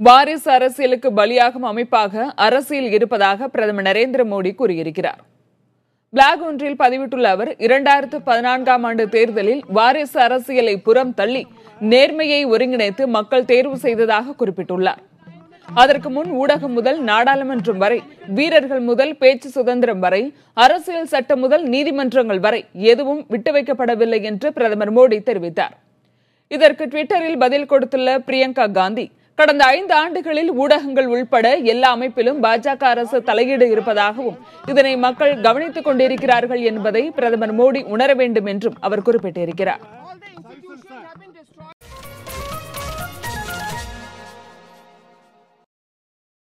வாரிசு அரசியலுக்கு பலியாகும் அமைப்பாக அரசியல் இருப்பதாக பிரதமர் நரேந்திர மோடி கூறியிருக்கிறார். பிளாக் ஒன்றில் பதிவிட்டுள்ள அவர் 2014ஆம் ஆண்டு தேர்தலில் வாரிசு அரசியலை புறம் தள்ளி நேர்மையை ஒருங்கிணைத்து மக்கள் தேர்வு செய்ததாக குறிப்பிட்டுள்ளார். அதற்கு முன் ஊடகம் முதல் நாடாளுமன்றம் வரை, வீரர்கள் முதல் பேச்சு சுதந்திரம் வரை, அரசியல் சட்டம் முதல் நீதிமன்றங்கள் வரை எதுவும் விட்டுவைக்கப்படவில்லை என்று பிரதமர் மோடி தெரிவித்தார். இதற்கு ட்விட்டரில் பதில் கொடுத்துள்ள பிரியங்கா காந்தி, கடந்த 5 ஆண்டுகளில் ஊடகங்கள் உள்பட எல்லா அமைப்பிலும் பாஜக அரசு தலையீடு இருப்பதாகவும் இதனை மக்கள் கவனித்துக் கொண்டிருக்கிறார்கள் என்பதை பிரதமர் மோடி உணர வேண்டும் என்றும் அவர் குறிப்பிட்டிருக்கிறார்.